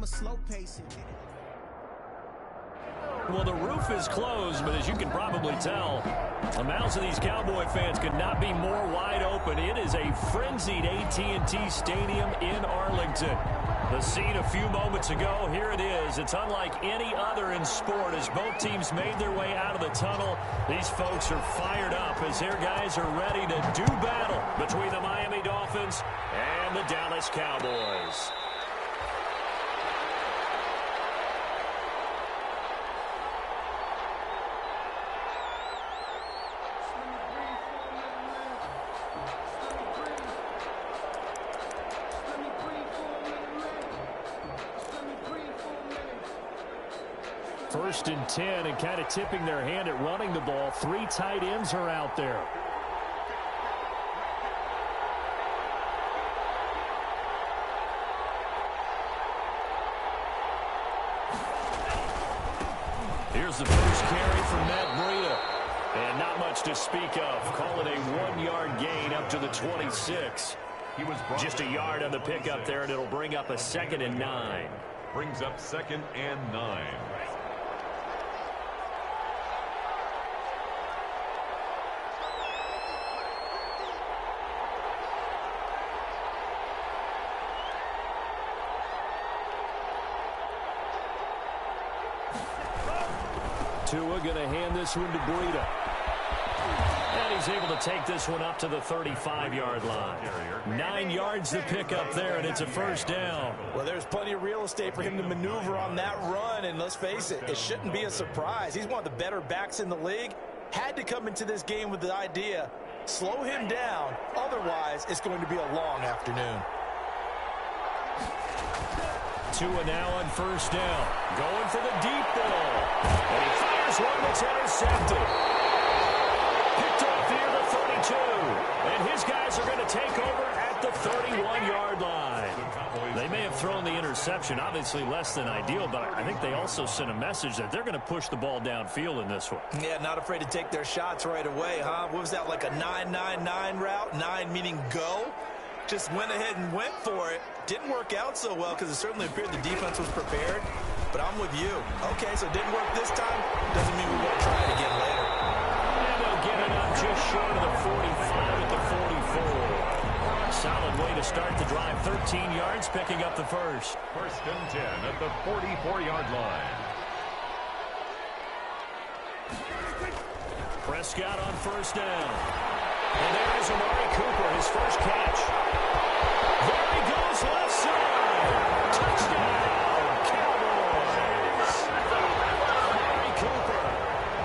I'ma slow pace it. Well, the roof is closed, but as you can probably tell, the mouths of these Cowboy fans could not be more wide open. It is a frenzied AT&T Stadium in Arlington. The scene a few moments ago, here it is. It's unlike any other in sport as both teams made their way out of the tunnel. These folks are fired up as their guys are ready to do battle between the Miami Dolphins and the Dallas Cowboys. First and 10, and kind of tipping their hand at running the ball. 3 tight ends are out there. Here's the first carry from Matt Breida. And not much to speak of. Call it a 1-yard gain up to the 26. Just a yard on the pickup there, and it'll bring up a 2nd and 9. Brings up 2nd and 9. Tua going to hand this one to Breida. And he's able to take this one up to the 35-yard line. 9 yards to pick up there, and it's a first down. Well, there's plenty of real estate for him to maneuver on that run, and let's face it, it shouldn't be a surprise. He's one of the better backs in the league. Had to come into this game with the idea, slow him down, otherwise it's going to be a long afternoon. Tua now on first down, going for the deep ball. And he fires one that's intercepted. Picked off near the 32. And his guys are going to take over at the 31-yard line. They may have thrown the interception, obviously less than ideal, but I think they also sent a message that they're going to push the ball downfield in this one. Yeah, not afraid to take their shots right away, huh? What was that, like a 9-9-9 route? 9 meaning go? Just went ahead and went for it. Didn't work out so well because it certainly appeared the defense was prepared. But I'm with you. Okay, so it didn't work this time. Doesn't mean we won't try it again later. And they'll get it up just short of the 45 at the 44. Solid way to start the drive. 13 yards, picking up the first. First and 10 at the 44-yard line. Prescott on first down. And there is Amari Cooper, his first catch. There he goes, left side. Touchdown, Cowboys. Amari Cooper,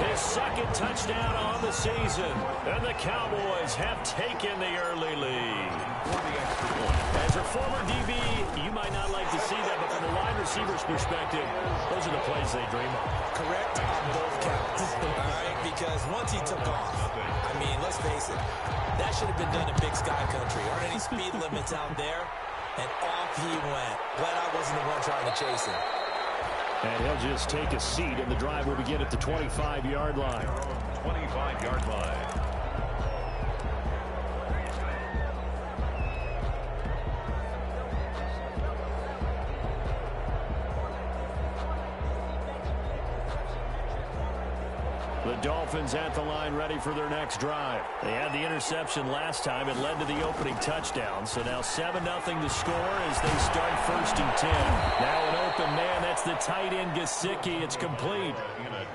his second touchdown on the season. And the Cowboys have taken the early lead. As a former DB, you might not like to see that, but from a wide receiver's perspective, those are the plays they dream of. Correct on both counts. All right, because once he took off, I mean, let's face it, that should have been done in Big Sky Country. Aren't any speed limits out there? And off he went. Glad I wasn't the one trying to chase him. And he'll just take a seat, and the drive will begin at the 25-yard line. 25-yard line. The Dolphins at the line ready for their next drive. They had the interception last time. It led to the opening touchdown. So now 7-0 to score as they start first and 10. Now an open man. That's the tight end Gesicki. It's complete.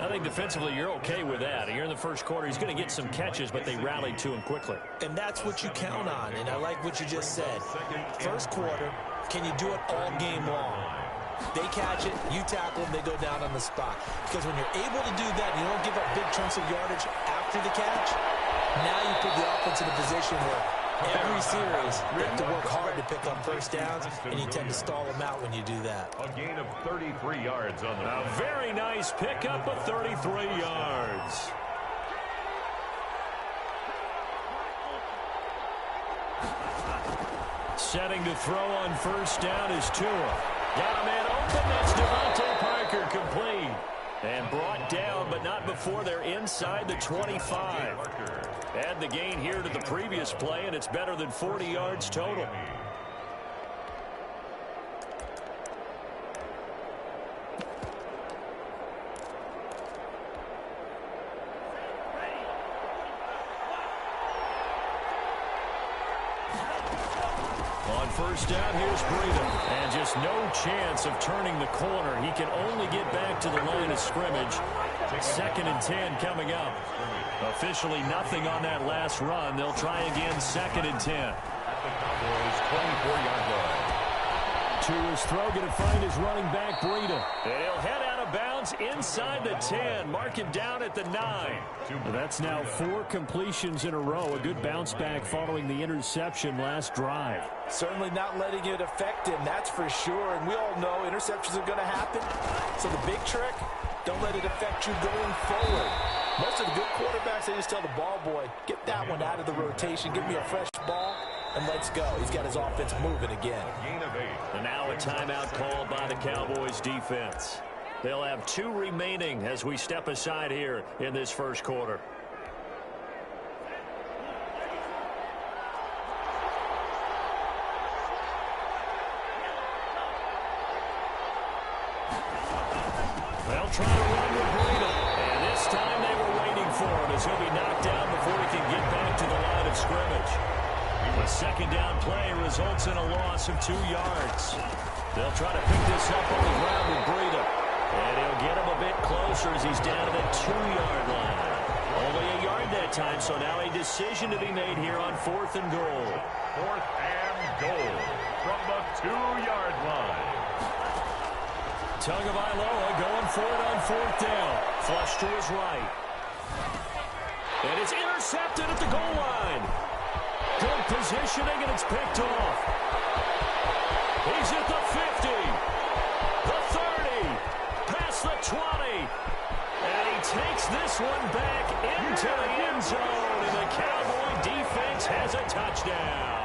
I think defensively you're okay with that. Here in the first quarter, he's going to get some catches, but they rallied to him quickly. And that's what you count on. And I like what you just said. First quarter, can you do it all game long? They catch it, you tackle them, they go down on the spot. Because when you're able to do that, you don't give up big chunks of yardage after the catch. Now you put the offense in a position where every series they have to work hard to pick up first downs, and you tend to stall them out when you do that. A gain of 33 yards on the A very nice pickup of 33 yards. Setting to throw on first down is Tua. Got a man open. That's Devontae Parker, complete. And brought down, but not before they're inside the 25. Add the gain here to the previous play, and it's better than 40 yards total. first down. Here's Breida. And just no chance of turning the corner. He can only get back to the line of scrimmage. 2nd and 10 coming up. Officially nothing on that last run. They'll try again 2nd and 10. At the Cowboys' 24-yard line. To his throw, going to find his running back, Breida. And he'll head out of bounds inside the 10. Mark him down at the 9. That's now 4 completions in a row. A good bounce back following the interception last drive. Certainly not letting it affect him, that's for sure. And we all know interceptions are going to happen. So the big trick, don't let it affect you going forward. Most of the good quarterbacks, they just tell the ball boy, get that one out of the rotation, give me a fresh ball, and let's go. He's got his offense moving again. Gain of 8. And now a timeout called by the Cowboys defense. They'll have 2 remaining as we step aside here in this first quarter. They'll try to run with Breida. And this time they were waiting for him as he'll be knocked down before he can get back to the line of scrimmage. The 2nd down play results in a loss of 2 yards. They'll try to pick this up on the ground with Breida. And he'll get him a bit closer as he's down to the 2-yard line. Only a yard that time, so now a decision to be made here on 4th and goal. 4th and goal from the 2-yard line. Tagovailoa going for it on 4th down. Flush to his right. And it's intercepted at the goal line. Good positioning, and it's picked off. He's at the 50, the 30, past the 20. And he takes this one back into the end zone, and the Cowboy defense has a touchdown.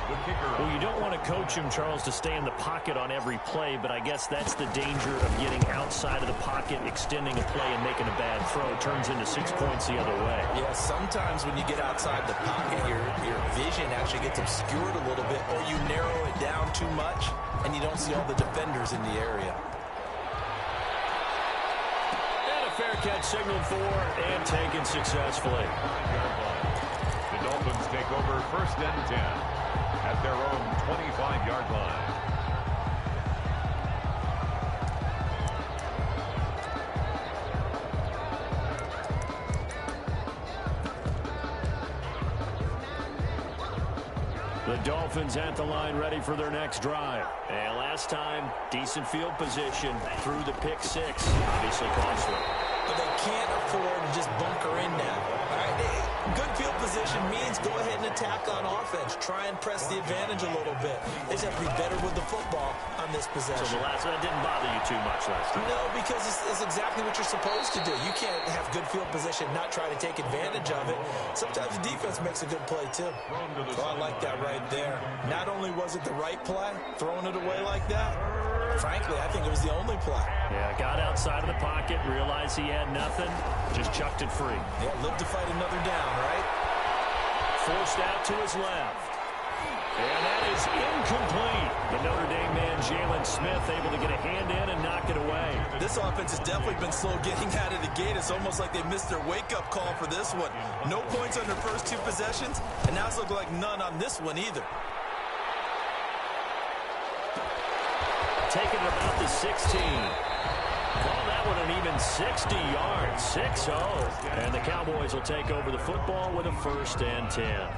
The kicker. Well, you don't want to coach him, Charles, to stay in the pocket on every play, but I guess that's the danger of getting outside of the pocket, extending a play, and making a bad throw. It turns into 6 points the other way. Yeah, sometimes when you get outside the pocket, your vision actually gets obscured a little bit, or you narrow it down too much, and you don't see all the defenders in the area. And a fair catch signaled for and taken successfully. The Dolphins take over 1st and 10 at their own 25-yard line. The Dolphins at the line ready for their next drive. And last time, decent field position through the pick 6. Obviously costly. But they can't afford to just bunker in now. All right, good field position means go ahead and attack on offense. Try and press the advantage a little bit. They just have to be better with the football on this possession. So that didn't bother you too much last time? No, because it's exactly what you're supposed to do. You can't have good field position, not try to take advantage of it. Sometimes the defense makes a good play, too. Oh, I like that right there. Not only was it the right play, throwing it away like that, frankly, I think it was the only play. Yeah, got outside of the pocket, realized he had nothing, just chucked it free. Yeah, live to fight another down, right? Forced out to his left. And that is incomplete. The Notre Dame man, Jalen Smith, able to get a hand in and knock it away. This offense has definitely been slow getting out of the gate. It's almost like they missed their wake-up call for this one. No points on their first 2 possessions, and now it's looking like none on this one either. Taking it about the 16. Call that one an even 60 yards, 6-0. And the Cowboys will take over the football with a 1st and 10.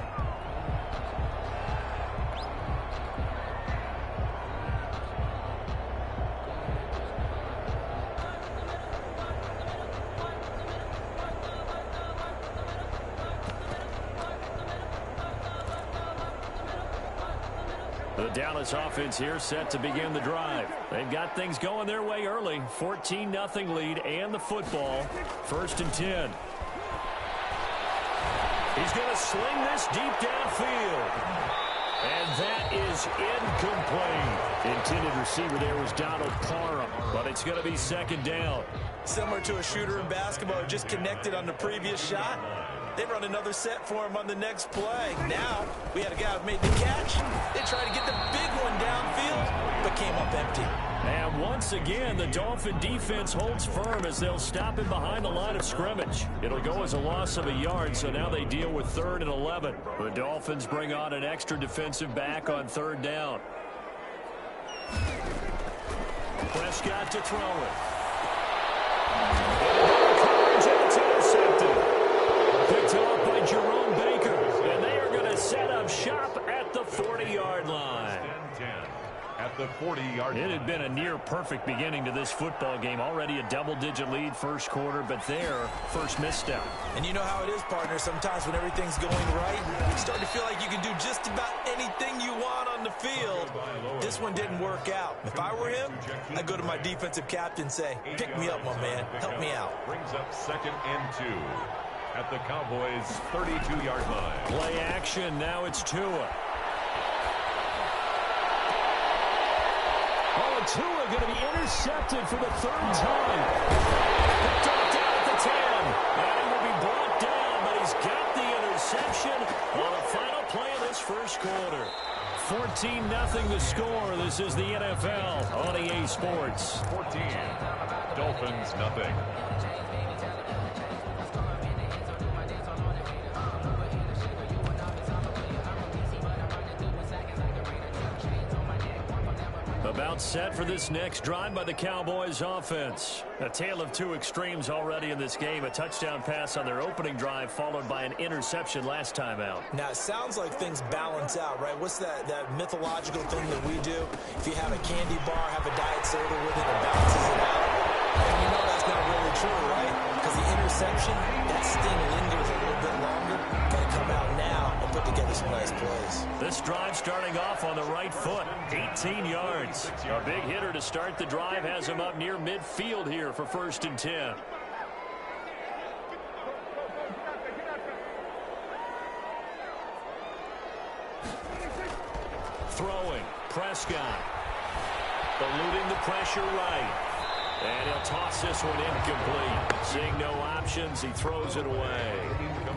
The Dallas offense here set to begin the drive. They've got things going their way early. 14-0 lead and the football. 1st and 10. He's going to sling this deep downfield. And that is incomplete. Intended receiver there was Donald Parham, but it's going to be 2nd down. Similar to a shooter in basketball, just connected on the previous shot. They run another set for him on the next play. Now, we had a guy who made the catch. They tried to get the big one downfield, but came up empty. And once again, the Dolphin defense holds firm as they'll stop him behind the line of scrimmage. It'll go as a loss of a yard, so now they deal with 3rd and 11. The Dolphins bring on an extra defensive back on 3rd down. Prescott to throw it. It's intercepted. Picked off by Jerome Baker. And they are going to set up shop at the 40-yard line. At the 40-yard line. It had been a near-perfect beginning to this football game. Already a double-digit lead first quarter, but their first misstep. And you know how it is, partner. Sometimes when everything's going right, you start to feel like you can do just about anything you want on the field. This one didn't work out. If I were him, I'd go to my defensive captain and say, pick me up, my man. Help me out. Brings up 2nd and 2 at the Cowboys' 32-yard line. Play action. Now it's Tua. Oh, and Tua going to be intercepted for the 3rd time. Picked off down at the 10. And he will be brought down, but he's got the interception on the final play of this first quarter. 14-0 the score. This is the NFL on EA Sports. 14. Dolphins, nothing. About set for this next drive by the Cowboys offense. A tale of two extremes already in this game. A touchdown pass on their opening drive followed by an interception last time out. Now, it sounds like things balance out, right? What's that mythological thing that we do? If you have a candy bar, have a diet soda with it, it balances it out. And you know that's not really true, right? Because the interception, that sting lingers a little bit longer. Got to come out now and put together some nice plays. This drive starting off on the right foot, 18 yards. A big hitter to start the drive has him up near midfield here for 1st and 10. Throwing, Prescott. Eluding the pressure right. And he'll toss this one incomplete. Seeing no options, he throws it away.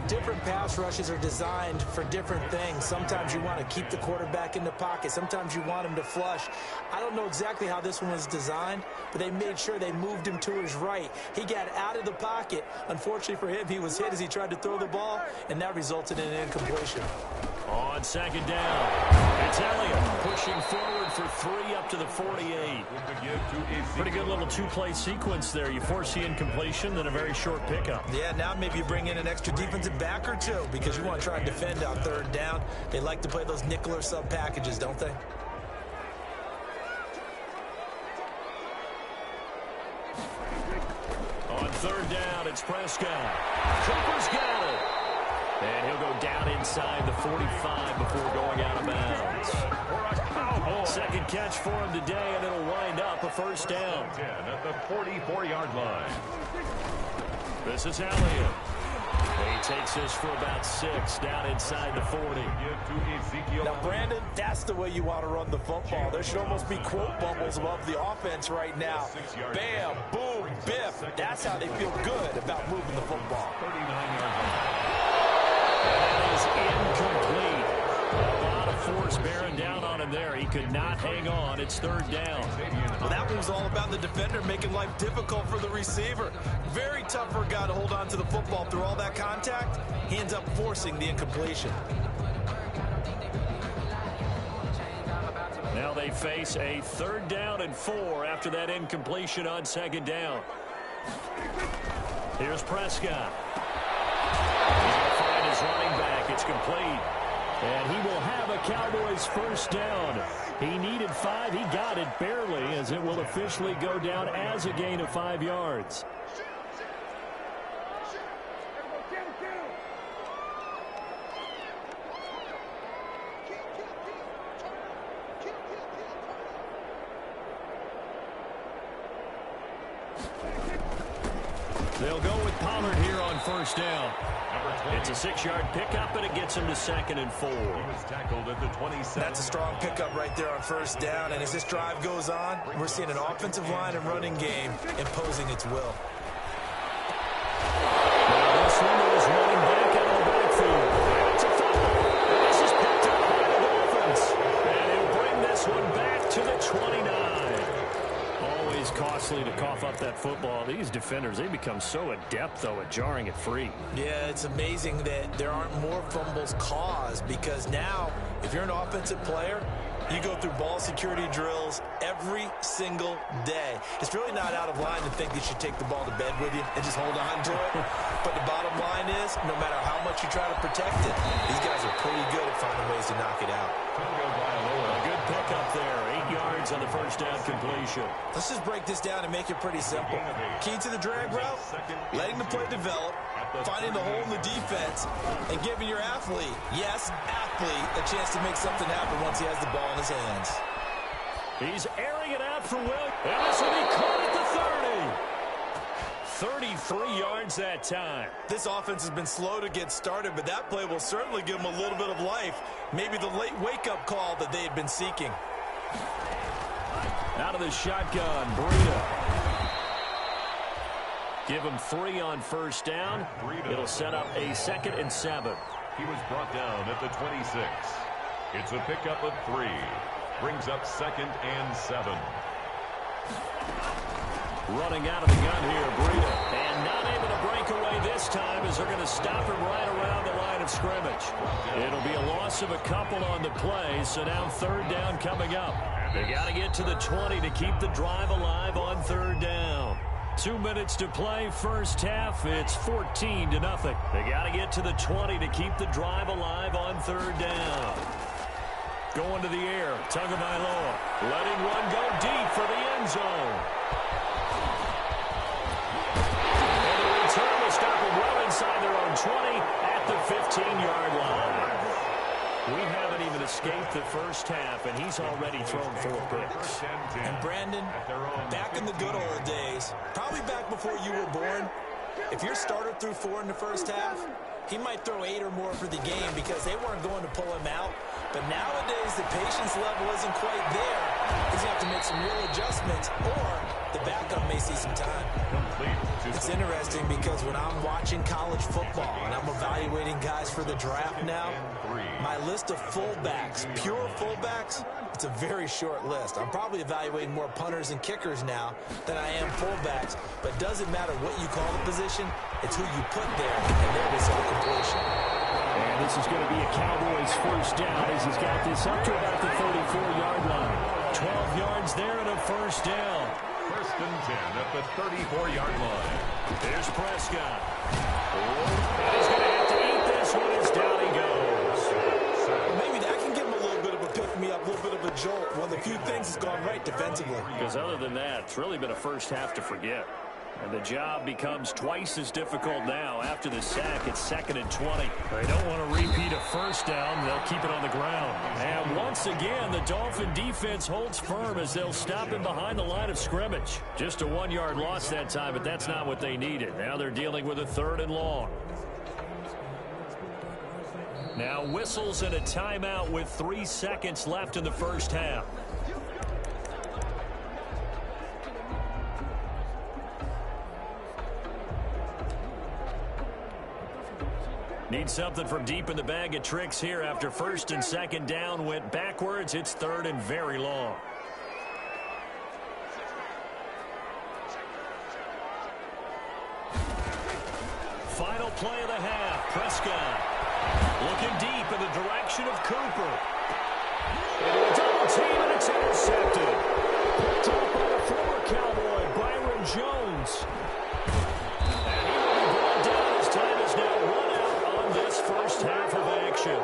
Different pass rushes are designed for different things. Sometimes you want to keep the quarterback in the pocket. Sometimes you want him to flush. I don't know exactly how this one was designed, but they made sure they moved him to his right. He got out of the pocket. Unfortunately for him, he was hit as he tried to throw the ball, and that resulted in an incompletion. On 2nd down, it's Elliott pushing forward for 3 up to the 48. Pretty good little two-play sequence there. You force the incompletion, then a very short pickup. Yeah, now maybe you bring in an extra defensive back or two because you want to try and defend on 3rd down. They like to play those nickel or sub packages, don't they? On 3rd down, it's Prescott. Cooper's got it. And he'll go down inside the 45 before going out of bounds. 2nd catch for him today, and it'll wind up a 1st down. At the 44-yard line. This is Elliott. He takes this for about 6 down inside the 40. Now, Brandon, that's the way you want to run the football. There should almost be quote bubbles above the offense right now. Bam, boom, biff. That's how they feel good about moving the football. 39 yards. That is incomplete. A lot of force bearing down on him there. He could not hang on. It's 3rd down. Well, that one was all about the defender making life difficult for the receiver. Very tough for a guy to hold on to the football through all that contact. He ends up forcing the incompletion. Now they face a 3rd down and 4 after that incompletion on 2nd down. Here's Prescott. He's going to find his running back. It's complete. And he will have a Cowboys 1st down. He needed 5. He got it barely, as it will officially go down as a gain of 5 yards. They'll go with Pollard here on 1st down. It's a 6-yard pickup, and it gets him to 2nd and 4. He was tackled at the 27. That's a strong pickup right there on 1st down. And as this drive goes on, we're seeing an offensive line and running game imposing its will. Now this one is running back out of the backfield. It's a foul. This is picked up by the Dolphins. And he'll bring this one back to the 29. always costly to cough up that football. These defenders, they become so adept, though, at jarring it free. Yeah, it's amazing that there aren't more fumbles caused, because now, if you're an offensive player, you go through ball security drills every single day. It's really not out of line to think you should take the ball to bed with you and just hold on to it. But the bottom line is, no matter how much you try to protect it, these guys are pretty good at finding ways to knock it out. A good pickup there. 8 yards on the first down completion. Let's just break this down and make it pretty simple. Key to the drag route, letting the play develop, finding the hole in the defense, and giving your athlete, yes, athlete, a chance to make something happen once he has the ball in his hands. He's airing it out for Will. And this will be caught at the 30. 33 yards that time. This offense has been slow to get started, but that play will certainly give them a little bit of life. Maybe the late wake-up call that they had been seeking. Out of the shotgun, Breida. Give him 3 on first down. It'll set up a 2nd and 7. He was brought down at the 26. It's a pickup of 3. Brings up 2nd and 7. Running out of the gun here, Breida. And not able to break away this time, as they're going to stop him right around the line of scrimmage. It'll be a loss of a couple on the play, so now 3rd down coming up. They got to get to the 20 to keep the drive alive on 3rd down. 2 minutes to play, first half. It's 14-0. They got to get to the 20 to keep the drive alive on 3rd down. Going to the air, Tagovailoa, letting one go deep for the end zone. And the return will stop them well inside their own 20 at the 15-yard line. We haven't even escaped the first half, and he's already thrown 4 picks. And Brandon, back in the good old days, probably back before you were born, if your starter threw 4 in the first half, he might throw 8 or more for the game because they weren't going to pull him out. But nowadays, the patience level isn't quite there. He's going to have to make some real adjustments, or the backup may see some time. It's interesting because when I'm watching college football and I'm evaluating guys for the draft now, my list of fullbacks, pure fullbacks, it's a very short list. I'm probably evaluating more punters and kickers now than I am fullbacks, but it doesn't matter what you call the position, it's who you put there, and there it is on completion. And this is going to be a Cowboys first down as he's got this up to about the 34-yard line. 12 yards there and a first down. 1st and 10 at the 34-yard line. There's Prescott. And he's going to have to eat this one as down he goes. Maybe that can give him a little bit of a pick-me-up, a little bit of a jolt. One of the few things that's gone right defensively. Because other than that, it's really been a first half to forget. And the job becomes twice as difficult now. After the sack, it's 2nd and 20. They don't want to repeat a first down. They'll keep it on the ground. And once again, the Dolphin defense holds firm as they'll stop him behind the line of scrimmage. Just a 1-yard loss that time, but that's not what they needed. Now they're dealing with a 3rd and long. Now whistles and a timeout with 3 seconds left in the first half. Need something from deep in the bag of tricks here after 1st and 2nd down went backwards. It's 3rd and very long. Final play of the half. Prescott looking deep in the direction of Cooper. Double team, and it's intercepted. Picked up by the former Cowboy, Byron Jones. And he will be brought down. His time is now run out on this first half of action.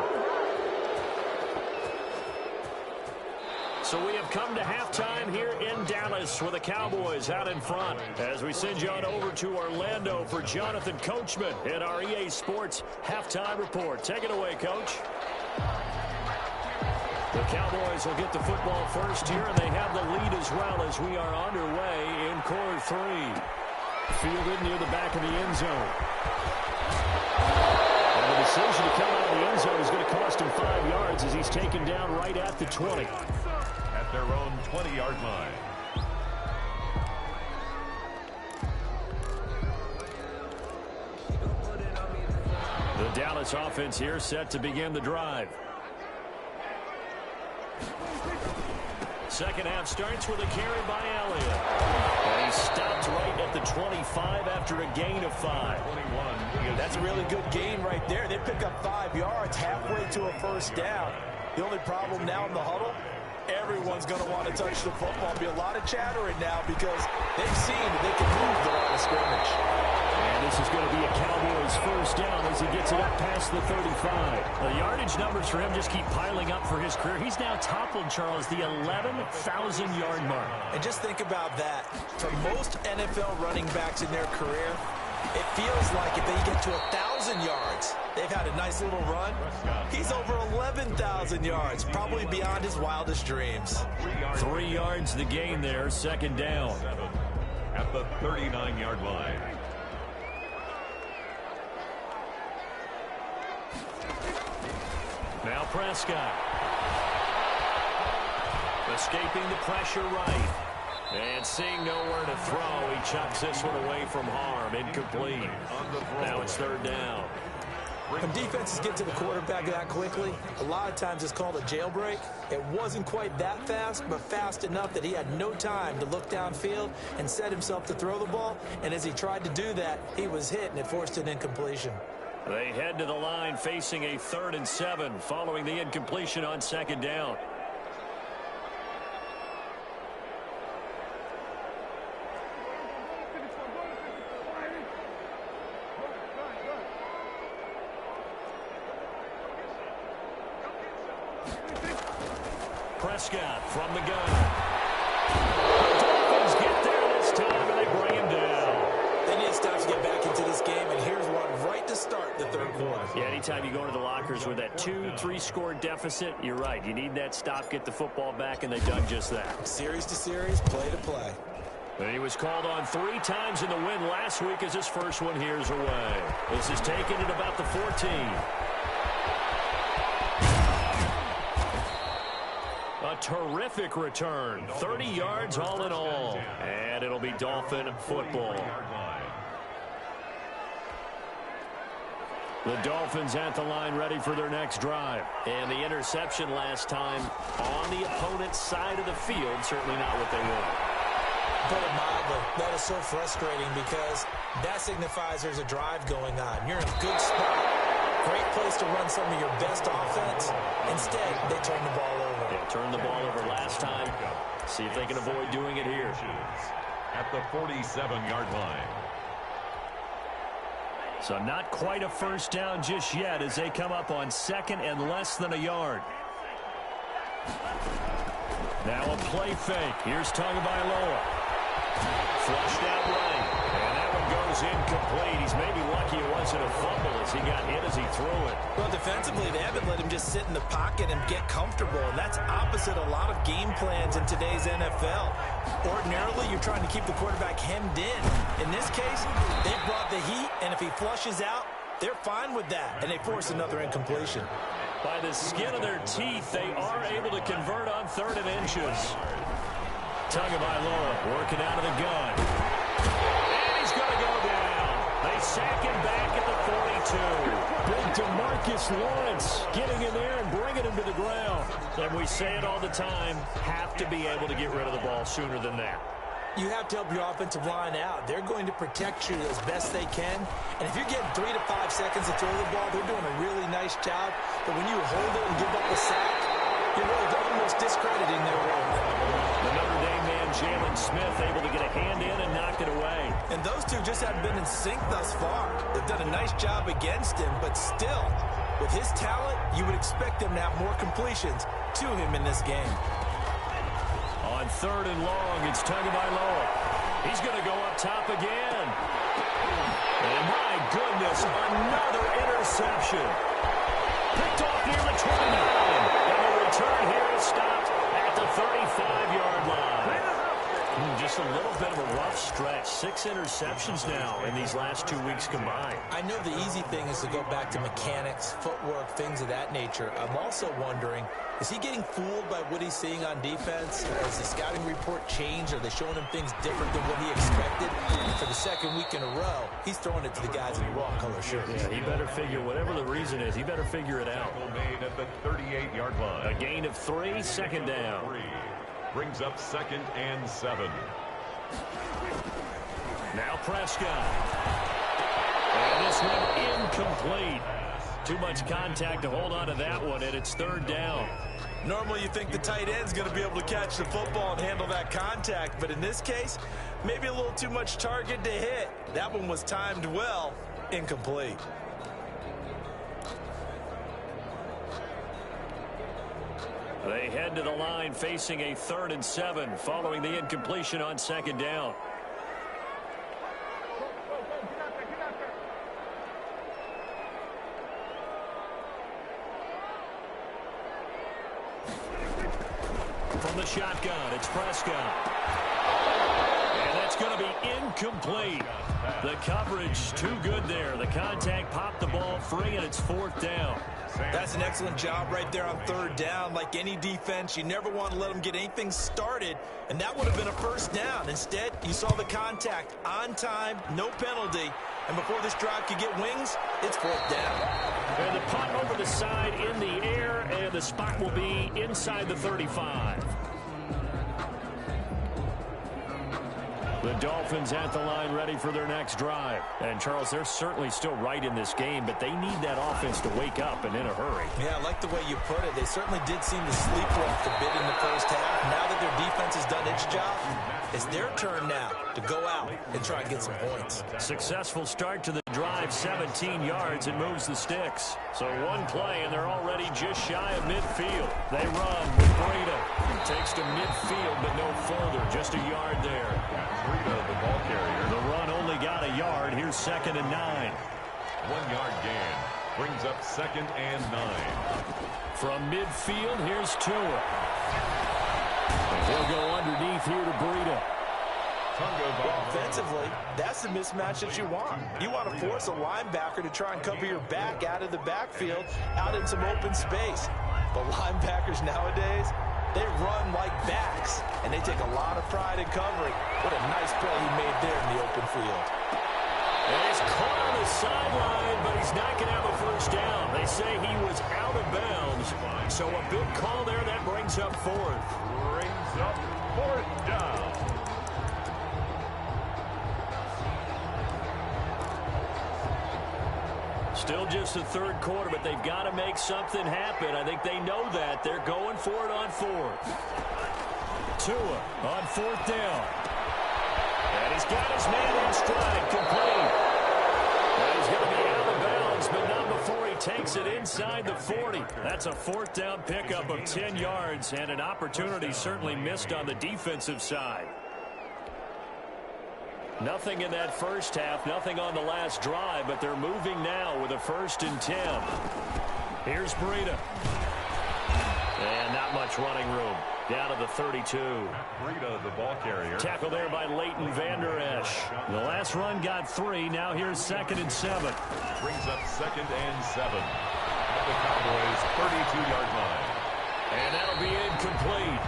So we have come to halftime here in Dallas with the Cowboys out in front. As we send you on over to Orlando for Jonathan Coachman in our EA Sports Halftime Report. Take it away, Coach. The Cowboys will get the football first here, and they have the lead as well as we are underway in quarter 3. Fielded near the back of the end zone. And the decision to come out of the end zone is going to cost him 5 yards as he's taken down right at the 20. At their own 20-yard line. The Dallas offense here set to begin the drive. Second half starts with a carry by Elliott. 25 after a gain of 5. That's a really good gain right there. They pick up 5 yards halfway to a first down. The only problem now in the huddle, everyone's going to want to touch the football. There'll be a lot of chattering now because they've seen that they can move the line of scrimmage. And this is going to be a Cowboys first down as he gets it up past the 35. The yardage numbers for him just keep piling up for his career. He's now toppled, Charles, the 11,000-yard mark. And just think about that. For most NFL running backs in their career, it feels like if they get to 1,000 yards, they've had a nice little run. He's over 11,000 yards, probably beyond his wildest dreams. 3 yards the gain there, second down. At the 39-yard line. Now Prescott. Escaping the pressure right. And seeing nowhere to throw, he chucks this one away from harm. Incomplete. Now it's third down. When defenses get to the quarterback that quickly, a lot of times it's called a jailbreak. It wasn't quite that fast, but fast enough that he had no time to look downfield and set himself to throw the ball. And as he tried to do that, he was hit, and it forced an incompletion. They head to the line facing a 3rd and 7 following the incompletion on second down. Prescott from the gun. The Dolphins get there this time, and they bring him down. They need to stop to get back into this game, and here's one right to start the third quarter. Yeah, anytime you go into the lockers with that 2-3 score deficit, you're right. You need that stop, get the football back, and they've done just that. Series to series, play to play. And he was called on 3 times in the win last week as his first one here's away. This is taken at about the 14. A terrific return. 30 yards all in all. And it'll be Dolphin football. The Dolphins at the line ready for their next drive. And the interception last time on the opponent's side of the field. Certainly not what they want. Put it mildly, that is so frustrating because that signifies there's a drive going on. You're in a good spot. Great place to run some of your best offense. Instead, they turn the ball over. Yeah, turned the ball over last time. See if they can avoid doing it here. At the 47-yard line. So not quite a first down just yet as they come up on 2nd and less than a yard. Now a play fake. Here's Tagovailoa. Flushed out right. And that one goes incomplete. He's maybe lucky it wasn't a fumble as he got hit as he threw it. Well, defensively, they haven't let him just sit in the pocket and get comfortable, and that's opposite a lot of game plans in today's NFL. Ordinarily, you're trying to keep the quarterback hemmed in. In this case, they brought the heat, and if he flushes out, they're fine with that, and they force another incompletion. By the skin of their teeth, they are able to convert on 3rd and inches. Tagovailoa working out of the gun. And he's going to go down. They sack him back at the 42. Big DeMarcus Lawrence getting in there and bringing him to the ground. And we say it all the time, have to be able to get rid of the ball sooner than that. You have to help your offensive line out. They're going to protect you as best they can. And if you're getting 3 to 5 seconds to throw the ball, they're doing a really nice job. But when you hold it and give up a sack, you're really almost discrediting their role. The Notre Dame man, Jalen Smith, able to get a hand in and knocked it away. And those two just haven't been in sync thus far. They've done a nice job against him, but still, with his talent, you would expect them to have more completions to him in this game. On 3rd and long, it's Tagovailoa. He's going to go up top again. And my goodness, another interception. Picked off near the 29. And the return here is stopped at the 35-yard line. Just a little bit of a rough stretch. 6 interceptions now in these last 2 weeks combined. I know the easy thing is to go back to mechanics, footwork, things of that nature. I'm also wondering, is he getting fooled by what he's seeing on defense? Has the scouting report changed? Are they showing him things different than what he expected? And for the 2nd week in a row, he's throwing it to the guys in the wrong color shirts. Yeah, he better figure, whatever the reason is, he better figure it out. Made at the 38-yard line. A gain of 3, second down. Brings up 2nd and 7. Now Prescott. And this one incomplete. Too much contact to hold on to that one, and it's third down. Normally you think the tight end's going to be able to catch the football and handle that contact, but in this case, maybe a little too much target to hit. That one was timed well, incomplete. They head to the line facing a 3rd and 7 following the incompletion on 2nd down. From the shotgun, it's Prescott. And that's going to be incomplete. The coverage too good there. The contact popped the ball free, and it's 4th down. That's an excellent job right there on 3rd down. Like any defense, you never want to let them get anything started, and that would have been a 1st down. Instead, you saw the contact on time, no penalty, and before this drive could get wings, it's 4th down. And the punt over the side in the air, and the spot will be inside the 35. The Dolphins at the line ready for their next drive. And, Charles, they're certainly still right in this game, but they need that offense to wake up and in a hurry. Yeah, I like the way you put it. They certainly did seem to sleepwalk a bit in the first half. Now that their defense has done its job, it's their turn now to go out and try and get some points. Successful start to the drive, 17 yards, and moves the sticks. So one play, and they're already just shy of midfield. They run with Breida. Takes to midfield, but no further. Just a yard there. Breida, the ball carrier. The run only got a yard. Here's 2nd and 9. 1 yard gain. Brings up 2nd and 9. From midfield, here's Tua. And he'll go underneath here to Breida. Offensively, that's the mismatch that you want. You want to force a linebacker to try and cover your back out of the backfield, out in some open space. But linebackers nowadays, they run like backs, and they take a lot of pride in covering. What a nice play he made there in the open field. And he's caught on the sideline, but he's not going to have a 1st down. They say he was out of bounds. So a big call there. That brings up 4th. Brings up 4th down. Still just the 3rd quarter, but they've got to make something happen. I think they know that. They're going for it on 4th. Tua on 4th down. And he's got his man in stride, complete. And he's going to be out of bounds, but not before he takes it inside the 40. That's a 4th down pickup of 10 yards, and an opportunity certainly missed on the defensive side. Nothing in that first half, nothing on the last drive, but they're moving now with a 1st and 10. Here's Breida. And not much running room. Down to the 32. Breida, the ball carrier. Tackle there by Leighton Vander Esch. The last run got 3. Now here's 2nd and 7. Brings up 2nd and 7. At the Cowboys' 32-yard line. And that'll be incomplete.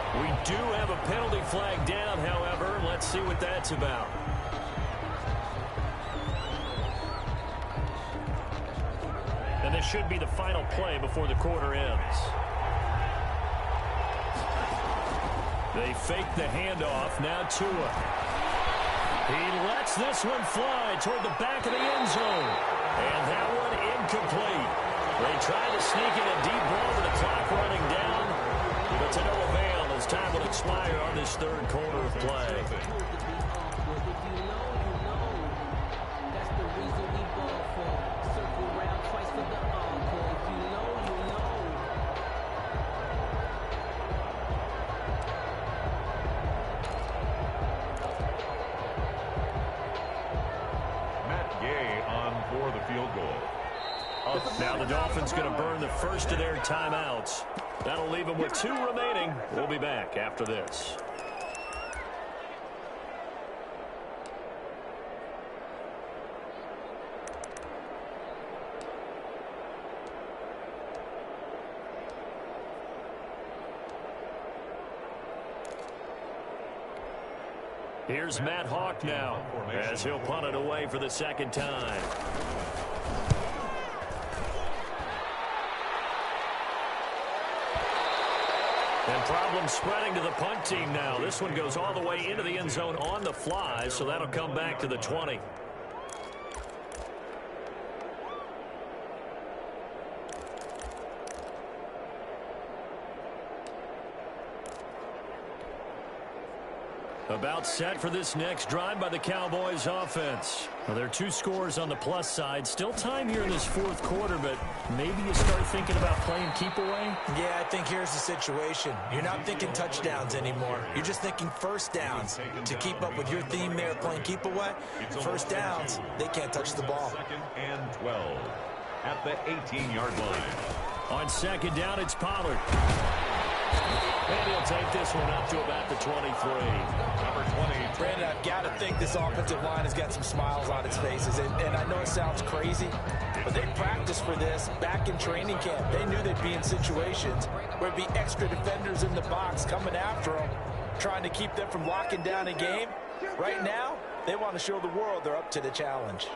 We do have a penalty flag down, however. Let's see what that's about. And this should be the final play before the quarter ends. They fake the handoff. Now Tua. He lets this one fly toward the back of the end zone. And that one incomplete. They try to sneak in a deep ball with the clock running down, but to no avail. Time will expire on this 3rd quarter of play. Matt Gay on for the field goal. Now the Dolphins going to burn the first of their timeouts. That'll leave them with 2 remaining. We'll be back after this. Here's Matt Hawk now as he'll punt it away for the 2nd time. And problems spreading to the punt team now. This one goes all the way into the end zone on the fly, so that'll come back to the 20. About set for this next drive by the Cowboys offense. Well, there are 2 scores on the plus side. Still time here in this fourth quarter, but maybe you start thinking about playing keep away? Yeah, I think here's the situation. You're not thinking touchdowns anymore. You're just thinking first downs. To keep up with your theme there, playing keep away, first downs, they can't touch the ball. 2nd and 12 at the 18-yard line. On second down, it's Pollard. And he'll take this one up to about the 23. Number 20. Brandon, I've got to think this offensive line has got some smiles on its faces. And I know it sounds crazy, but they practiced for this back in training camp. They knew they'd be in situations where there'd be extra defenders in the box coming after them, trying to keep them from locking down a game. Right now, they want to show the world they're up to the challenge.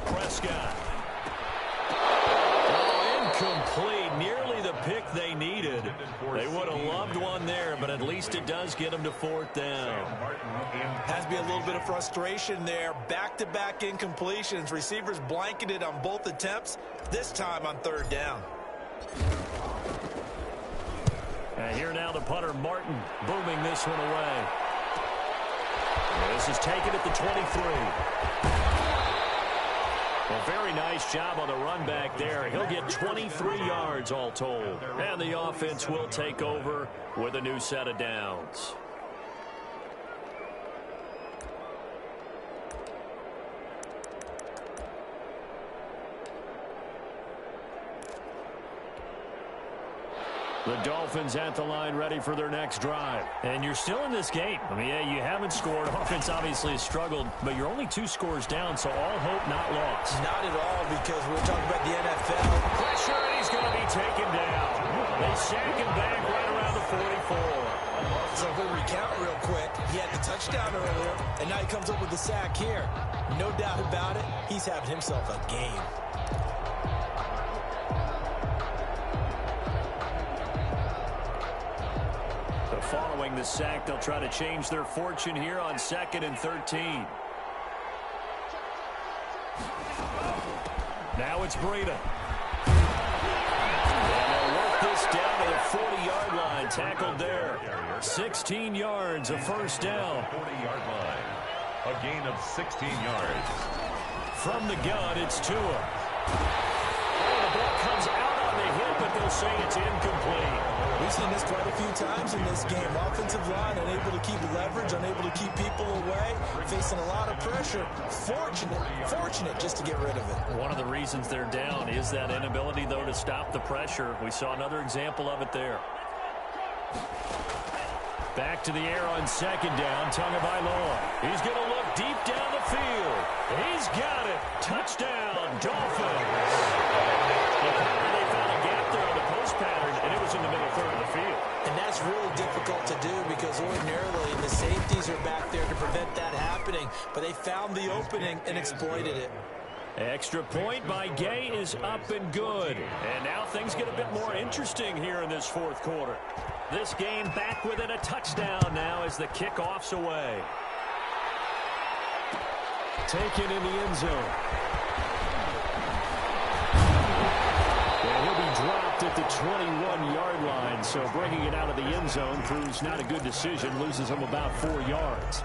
Prescott. Oh, incomplete. Nearly the pick they needed. They would have loved one there, but at least it does get them to 4th down. Has to be a little bit of frustration there. Back-to-back incompletions. Receivers blanketed on both attempts, this time on 3rd down. And here now the punter, Martin, booming this one away. This is taken at the 23. Well, very nice job on the run back there. He'll get 23 yards all told. And the offense will take over with a new set of downs. The Dolphins at the line ready for their next drive. And you're still in this game. I mean, yeah, you haven't scored. Offense obviously has struggled, but you're only 2 scores down, so all hope not lost. Not at all, because we're talking about the NFL. Pressure, and he's going to be taken down. They sack him back right around the 44. So we'll recount real quick. He had the touchdown earlier, and now he comes up with the sack here. No doubt about it, he's having himself a game. Following the sack, they'll try to change their fortune here on 2nd and 13. Now it's Breida. And they'll work this down to the 40-yard line. Tackled there. 16 yards, a first down. 40-yard line. A gain of 16 yards. From the gun, it's Tua. Oh, the ball comes out on the hit, but they'll say it's incomplete. We've seen this quite a few times in this game. Offensive line unable to keep leverage, unable to keep people away, facing a lot of pressure. Fortunate just to get rid of it. One of the reasons they're down is that inability, though, to stop the pressure. We saw another example of it there. Back to the air on 2nd down. Tagovailoa. He's going to look deep down the field. He's got it. Touchdown, Dolphins. They found a gap there on the post pattern, and it was in the middle 3rd of the field. And that's really difficult to do because ordinarily the safeties are back there to prevent that happening. But they found the opening and exploited it. Extra point by Gay is up and good. And now things get a bit more interesting here in this 4th quarter. This game back within a touchdown now as the kickoff's away. Taken in the end zone. And he'll be dropped at the 21-yard line, so bringing it out of the end zone proves not a good decision, loses him about 4 yards.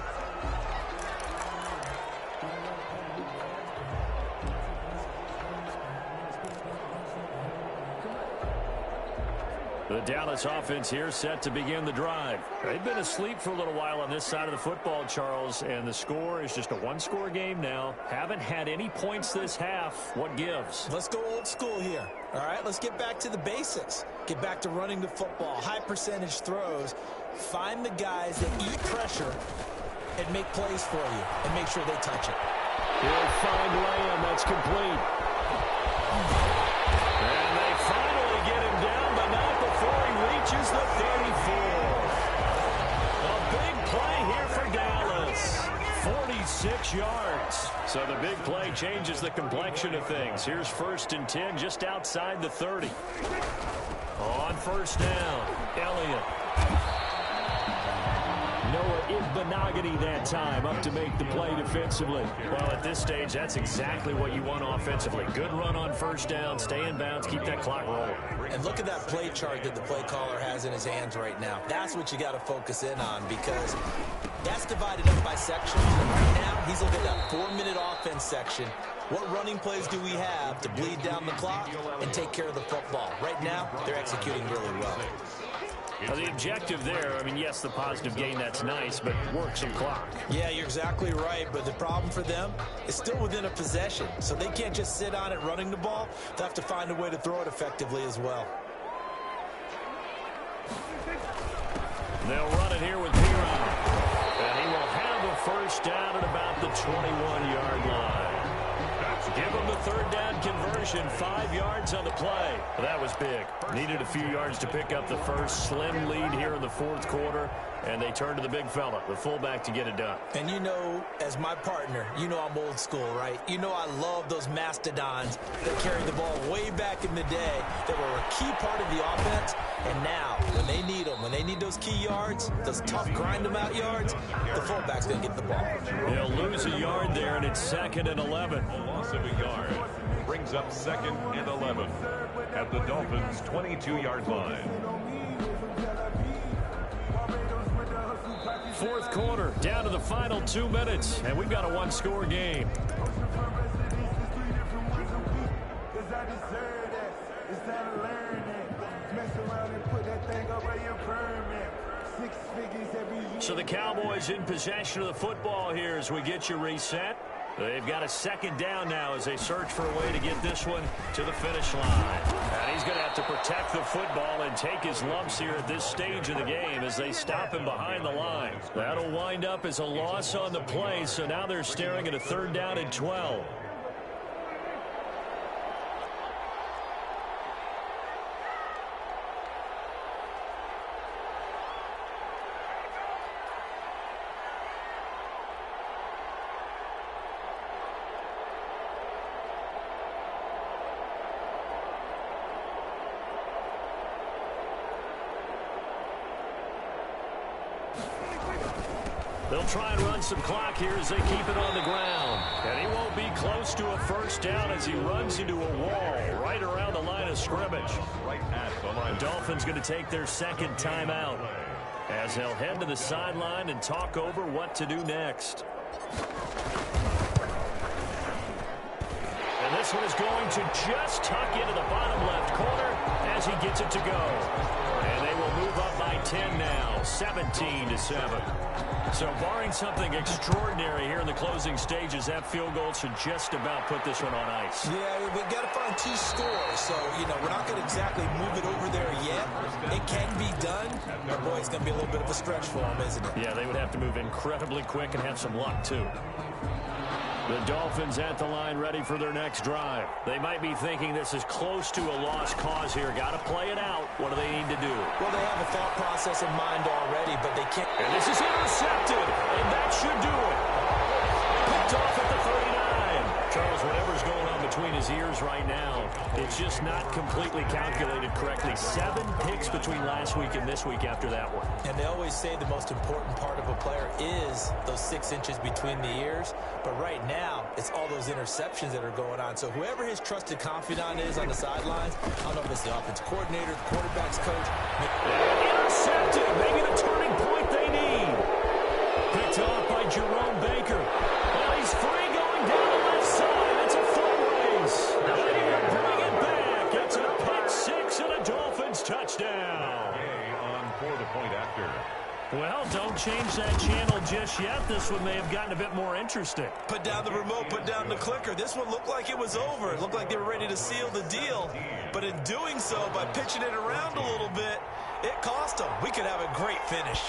The Dallas offense here set to begin the drive. They've been asleep for a little while on this side of the football, Charles, and the score is just a 1-score game now. Haven't had any points this half. What gives? Let's go old school here. All right, let's get back to the basics. Get back to running the football, high percentage throws. Find the guys that eat pressure and make plays for you and make sure they touch it. He'll find Lamb. That's complete. And they finally get him down, but not before he reaches the 34. A big play here for Dallas. 46 6 yards. So the big play changes the complexion of things. Here's 1st and 10 just outside the 30. On 1st down, Elliott. Noah Igbinoghene that time up to make the play defensively. Well, at this stage, that's exactly what you want offensively. Good run on 1st down, stay in bounds, keep that clock rolling. And look at that play chart that the play caller has in his hands right now. That's what you got to focus in on, because that's divided up by sections. Right now, he's looking at that 4-minute offense section. What running plays do we have to bleed down the clock and take care of the football? Right now, they're executing really well. Now, the objective there, I mean, yes, the positive gain, that's nice, but work some clock. Yeah, you're exactly right, but the problem for them is still within a possession, so they can't just sit on it running the ball. They have to find a way to throw it effectively as well. They'll run it here with Piron, and he will have a 1st down at about the 21-yard line. Give him the 3rd down conversion, 5 yards on the play. Well, that was big. Needed a few yards to pick up the first. Slim lead here in the 4th quarter, and they turn to the big fella, the fullback, to get it done. And you know, as my partner, you know I'm old school, right? You know I love those mastodons that carried the ball way back in the day that were a key part of the offense. And now, when they need them, when they need those key yards, those tough grind-them-out yards, the fullback's going to get the ball. They'll lose a yard there, and it's 2nd and 11. A loss of a yard brings up 2nd and 11 at the Dolphins' 22-yard line. 4th quarter, down to the final 2 minutes, and we've got a 1-score game. So the Cowboys in possession of the football here as we get you reset. They've got a 2nd down now as they search for a way to get this one to the finish line. And he's going to have to protect the football and take his lumps here at this stage of the game as they stop him behind the line. That'll wind up as a loss on the play, so now they're staring at a 3rd down and 12. They'll try and run some clock here as they keep it on the ground. And he won't be close to a 1st down as he runs into a wall right around the line of scrimmage. Right at the line. The Dolphins going to take their 2nd timeout as they'll head to the sideline and talk over what to do next. And this one is going to just tuck into the bottom left corner as he gets it to go. And they will move up by 10 now, 17-7. So barring something extraordinary here in the closing stages, that field goal should just about put this one on ice. Yeah, we've got to find 2 scores. So, you know, we're not going to exactly move it over there yet. It can be done, but boy, it's going to be a little bit of a stretch for them, isn't it? Yeah, they would have to move incredibly quick and have some luck, too. The Dolphins at the line ready for their next drive. They might be thinking this is close to a lost cause here. Got to play it out. What do they need to do? Well, they have a thought process in mind already, but they can't. And this is intercepted, and that should do it. Picked off at the 39. Charles, whatever's going on between his ears right now, it's just not completely calculated correctly. 7 picks between last week and this week after that one. And they always say the most important part of a player is those 6 inches between the ears. But right now, it's all those interceptions that are going on. So whoever his trusted confidant is on the sidelines, I don't know if it's the offensive coordinator, the quarterback's coach. Intercepted, maybe the turning point they need. Picked off by Jerome Baker. Well, he's free going down the left side. It's a foot race. They will bring it back. It's a pick 6 and a Dolphins touchdown. On for the point after. Well, don't change that channel just yet. This one may have gotten a bit more interesting. Put down the remote, put down the clicker. This one looked like it was over. It looked like they were ready to seal the deal. But in doing so, by pitching it around a little bit, it cost them. We could have a great finish.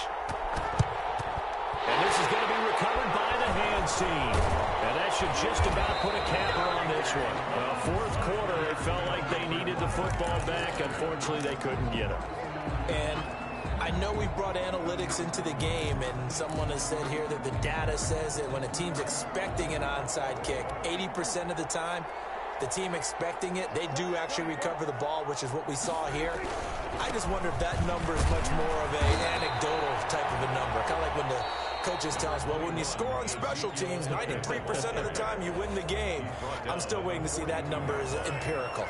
And this is going to be recovered by the hands team. And that should just about put a capper on this one. Well, 4th quarter, it felt like they needed the football back. Unfortunately, they couldn't get it. And I know we brought analytics into the game, and someone has said here that the data says that when a team's expecting an onside kick, 80% of the time, the team expecting it, they do actually recover the ball, which is what we saw here. I just wonder if that number is much more of an anecdotal type of a number. Kind of like when the coaches tell us, well, when you score on special teams, 93% of the time you win the game. I'm still waiting to see that number is empirical.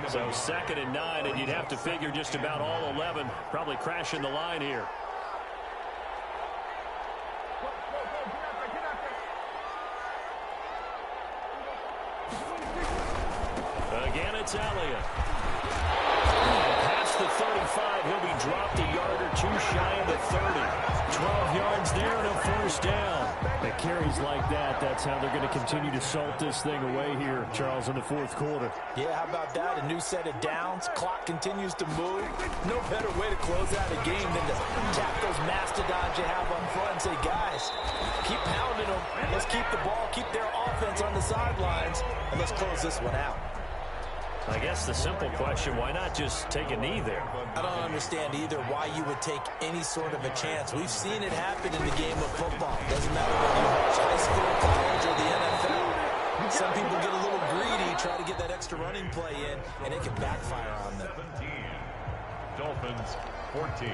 So 2nd and 9, and you'd have to figure just about all 11 probably crashing the line here. Again, it's Elliott. Past the 35, he'll be dropped a yard or two shy of the 30. 12 yards there and a first down. At carries like that, that's how they're going to continue to salt this thing away here, Charles, in the 4th quarter. Yeah, how about that? A new set of downs. Clock continues to move. No better way to close out a game than to tap those mastodons you have up front and say, guys, keep pounding them. Let's keep the ball, keep their offense on the sidelines, and let's close this one out. I guess the simple question, why not just take a knee there? I don't understand either why you would take any sort of a chance. We've seen it happen in the game of football. Doesn't matter whether you watch high school, college, or the NFL. Some people get a little greedy, try to get that extra running play in, and it can backfire on them. 17. Dolphins 14.